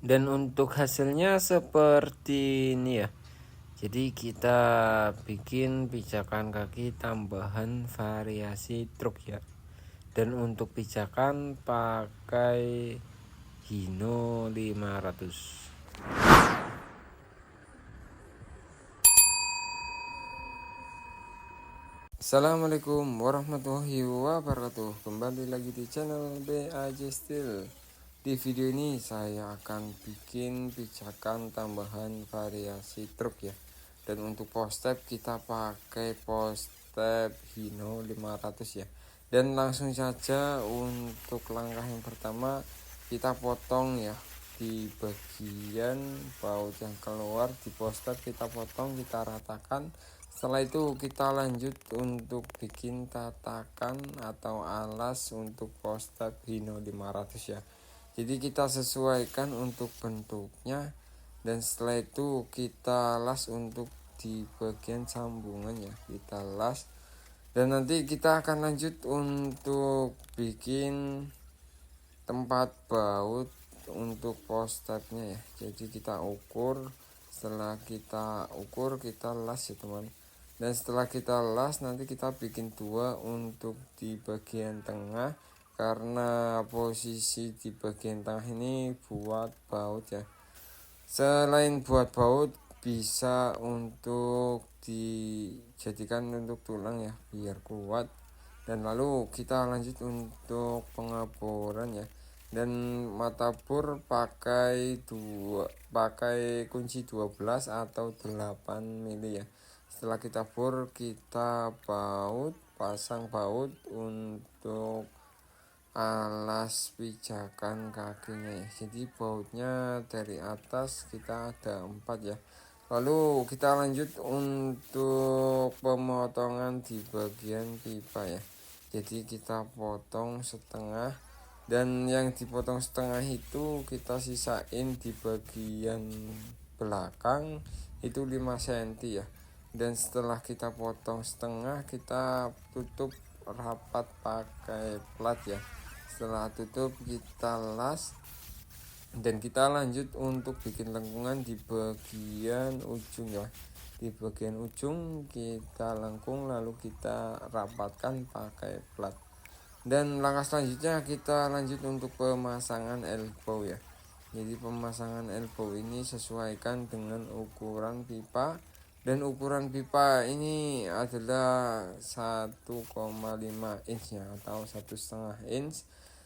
Dan untuk hasilnya seperti ini ya. Jadi kita bikin pijakan kaki tambahan variasi truk ya. Dan untuk pijakan pakai Hino 500. Assalamualaikum warahmatullahi wabarakatuh. Kembali lagi di channel BAJ Steel. Di video ini saya akan bikin pijakan tambahan variasi truk ya. Dan untuk post-step kita pakai post-step Hino 500 ya. Dan langsung saja untuk langkah yang pertama kita potong ya. Di bagian baut yang keluar di post-step kita potong, kita ratakan. Setelah itu kita lanjut untuk bikin tatakan atau alas untuk post-step Hino 500 ya. Jadi kita sesuaikan untuk bentuknya, dan setelah itu kita las untuk di bagian sambungan ya, kita las. Dan nanti kita akan lanjut untuk bikin tempat baut untuk post-stepnya ya. Jadi kita ukur, setelah kita ukur kita las ya teman. Dan setelah kita las nanti kita bikin dua untuk di bagian tengah, karena posisi di bagian tengah ini buat baut ya. Selain buat baut bisa untuk dijadikan untuk tulang ya biar kuat. Dan lalu kita lanjut untuk pengaboran ya. Dan mata bor pakai kunci 12 atau 8 mili ya. Setelah kita bor kita pasang baut untuk alas pijakan kakinya ya. Jadi bautnya dari atas kita ada 4 ya. Lalu kita lanjut untuk pemotongan di bagian pipa ya. Jadi kita potong setengah, dan yang dipotong setengah itu kita sisain di bagian belakang itu 5 cm ya. Dan setelah kita potong setengah kita tutup rapat pakai plat ya. Setelah tutup kita las, dan kita lanjut untuk bikin lengkungan di bagian ujung ya. Di bagian ujung kita lengkung, lalu kita rapatkan pakai plat. Dan langkah selanjutnya kita lanjut untuk pemasangan elbow ya. Jadi pemasangan elbow ini sesuaikan dengan ukuran pipa, dan ukuran pipa ini adalah 1,5 inch ya, atau 1,5 inch.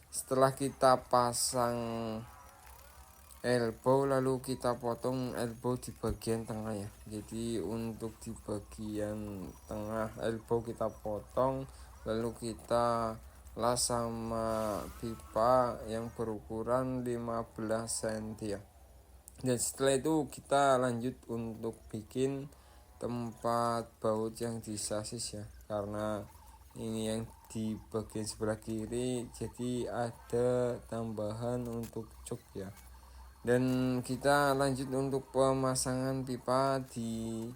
Setelah kita pasang elbow lalu kita potong elbow di bagian tengah ya. Jadi untuk di bagian tengah elbow kita potong, lalu kita las sama pipa yang berukuran 15 cm ya. Dan setelah itu kita lanjut untuk bikin tempat baut yang di sasis ya, karena ini yang di bagian sebelah kiri jadi ada tambahan untuk jok ya. Dan kita lanjut untuk pemasangan pipa di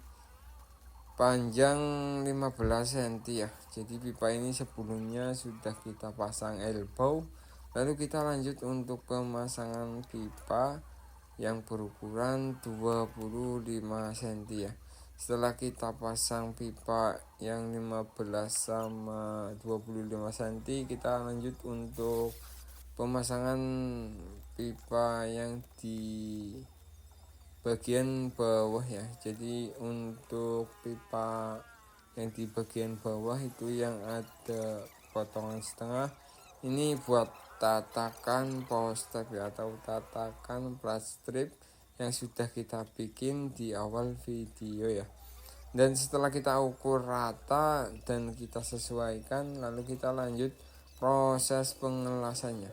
panjang 15 cm ya. Jadi pipa ini sebelumnya sudah kita pasang elbow, lalu kita lanjut untuk pemasangan pipa yang berukuran 25 cm ya. Setelah kita pasang pipa yang 15 sama 25 cm, kita lanjut untuk pemasangan pipa yang di bagian bawah ya. Jadi untuk pipa yang di bagian bawah itu yang ada potongan setengah, ini buat tatakan post step ya, atau tatakan plat strip yang sudah kita bikin di awal video ya. Dan setelah kita ukur rata dan kita sesuaikan, lalu kita lanjut proses pengelasannya.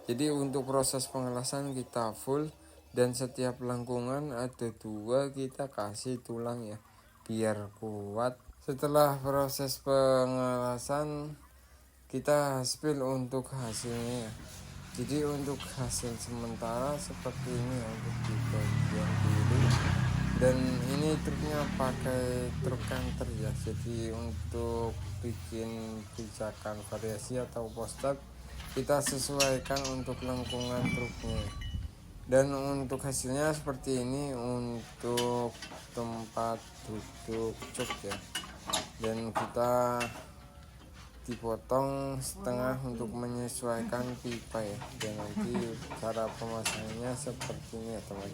Jadi untuk proses pengelasan kita full, dan setiap lengkungan ada 2 kita kasih tulang ya biar kuat. Setelah proses pengelasan kita spill untuk hasilnya ya. Jadi untuk hasil sementara seperti ini ya, untuk di bagian kiri. Dan ini truknya pakai truk canter ya. Jadi untuk bikin pijakan variasi atau post-step kita sesuaikan untuk lengkungan truknya. Dan untuk hasilnya seperti ini untuk tempat duduk jok ya. Dan kita dipotong setengah untuk menyesuaikan pipa ya. Dan nanti cara pemasangannya seperti ini ya teman.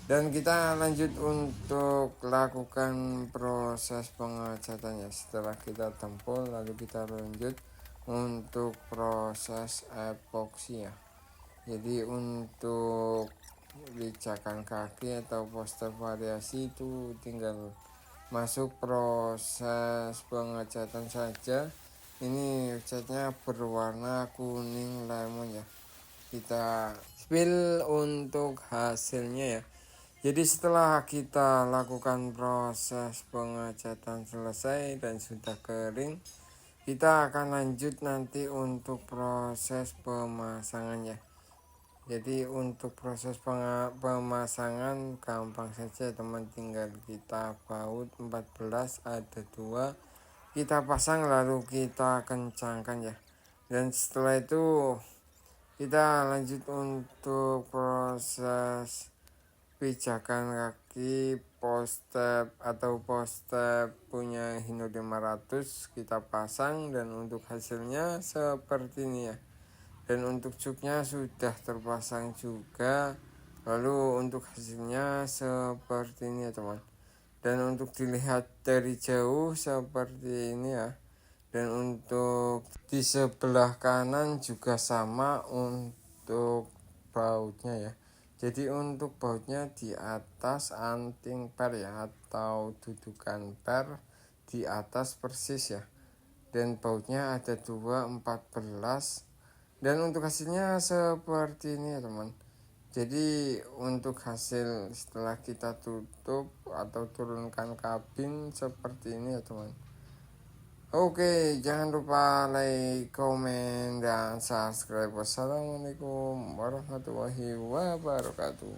Dan kita lanjut untuk lakukan proses pengecatannya. Setelah kita tempel, lalu kita lanjut untuk proses epoksi ya. Jadi untuk pijakan kaki atau poster variasi itu tinggal masuk proses pengecatan saja. Ini catnya berwarna kuning lemon ya. Kita spill untuk hasilnya ya. Jadi setelah kita lakukan proses pengecatan selesai dan sudah kering, kita akan lanjut nanti untuk proses pemasangannya. Jadi untuk proses pemasangan gampang saja teman, tinggal kita baut 14 ada 2, kita pasang lalu kita kencangkan ya. Dan setelah itu kita lanjut untuk proses pijakan kaki poster atau poster punya Hino 500 kita pasang, dan untuk hasilnya seperti ini ya. Dan untuk joknya sudah terpasang juga, lalu untuk hasilnya seperti ini ya teman. Dan untuk dilihat dari jauh seperti ini ya. Dan untuk di sebelah kanan juga sama untuk bautnya ya. Jadi untuk bautnya di atas anting per ya, atau dudukan per di atas persis ya. Dan bautnya ada 2, 14. Dan untuk hasilnya seperti ini ya teman. Jadi untuk hasil setelah kita tutup atau turunkan kabin seperti ini ya teman. Oke, jangan lupa like, komen, dan subscribe. Wassalamualaikum warahmatullahi wabarakatuh.